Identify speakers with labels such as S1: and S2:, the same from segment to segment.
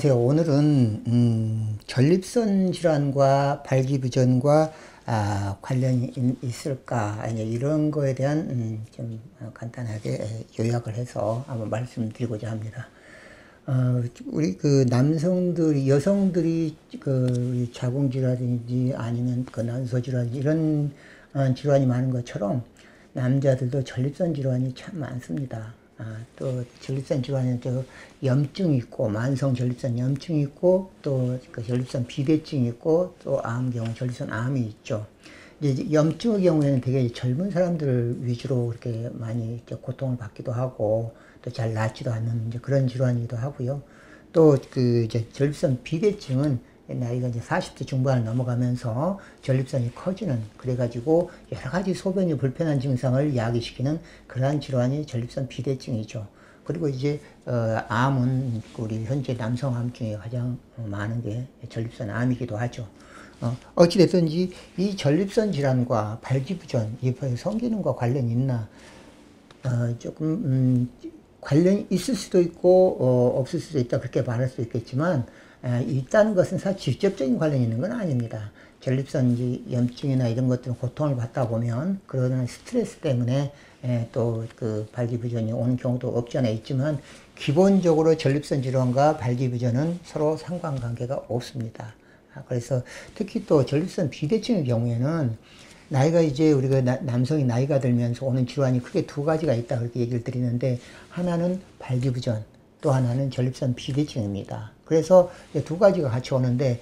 S1: 안녕하세요. 오늘은 전립선 질환과 발기부전과 관련이 있을까 이제 이런 거에 대한 좀 간단하게 요약을 해서 한번 말씀드리고자 합니다. 우리 그 남성들이 여성들이 그 자궁질환이든지 아니면 그 난소질환 이런 질환이 많은 것처럼 남자들도 전립선 질환이 참 많습니다. 또 전립선 질환은 또 염증이 있고 만성 전립선 염증이 있고 또 그 전립선 비대증이 있고 또 암 경우 전립선 암이 있죠. 이제 염증의 경우에는 되게 젊은 사람들 위주로 그렇게 많이 이제 고통을 받기도 하고 또 잘 낫지도 않는 이제 그런 질환이기도 하고요. 또 그 이제 전립선 비대증은 나이가 이제 40대 중반을 넘어가면서 전립선이 커지는 그래가지고 여러 가지 소변이 불편한 증상을 야기시키는 그러한 질환이 전립선 비대증이죠. 그리고 이제 암은 우리 현재 남성암 중에 가장 많은 게 전립선 암이기도 하죠. 어찌됐든지 이 전립선 질환과 발기부전, 이 성기능과 관련이 있나? 조금 관련이 있을 수도 있고 없을 수도 있다 그렇게 말할 수 있겠지만 있다는 것은 사실 직접적인 관련이 있는 건 아닙니다. 전립선 염증이나 이런 것들은 고통을 받다 보면 그런 스트레스 때문에 또 그 발기부전이 오는 경우도 없지 않아 있지만 기본적으로 전립선 질환과 발기부전은 서로 상관관계가 없습니다. 그래서 특히 또 전립선 비대증의 경우에는 나이가 이제 우리가 남성이 나이가 들면서 오는 질환이 크게 두 가지가 있다 그렇게 얘기를 드리는데 하나는 발기부전 또 하나는 전립선 비대증입니다. 그래서 두 가지가 같이 오는데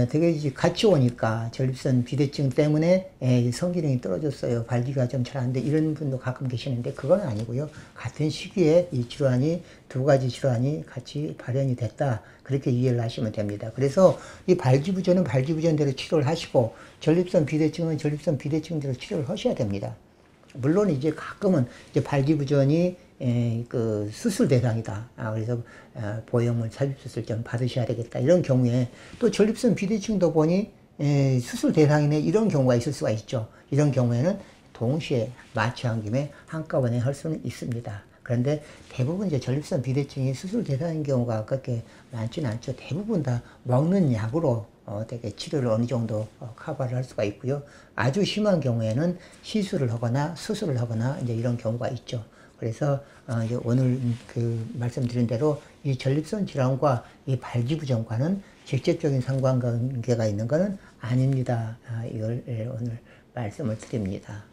S1: 되게 이제 같이 오니까 전립선 비대증 때문에 성기능이 떨어졌어요. 발기가 좀 잘 안 돼. 이런 분도 가끔 계시는데 그건 아니고요. 같은 시기에 이 질환이 두 가지 질환이 같이 발현이 됐다. 그렇게 이해를 하시면 됩니다. 그래서 이 발기부전은 발기부전대로 치료를 하시고 전립선 비대증은 전립선 비대증대로 치료를 하셔야 됩니다. 물론 이제 가끔은 이제 발기부전이 그 수술 대상이다. 그래서 보형물 삽입 수술 좀 받으셔야 되겠다. 이런 경우에 또 전립선 비대증도 보니 수술 대상이네 이런 경우가 있을 수가 있죠. 이런 경우에는 동시에 마취한 김에 한꺼번에 할 수는 있습니다. 그런데 대부분 이제 전립선 비대증이 수술 대상인 경우가 그렇게 많지는 않죠. 대부분 다 먹는 약으로 되게 치료를 어느 정도 커버를 할 수가 있고요. 아주 심한 경우에는 시술을 하거나 수술을 하거나 이제 이런 경우가 있죠. 그래서 이제 오늘 그 말씀드린 대로 이 전립선 질환과 이 발기부전과는 직접적인 상관관계가 있는 것은 아닙니다. 이걸 오늘 말씀을 드립니다.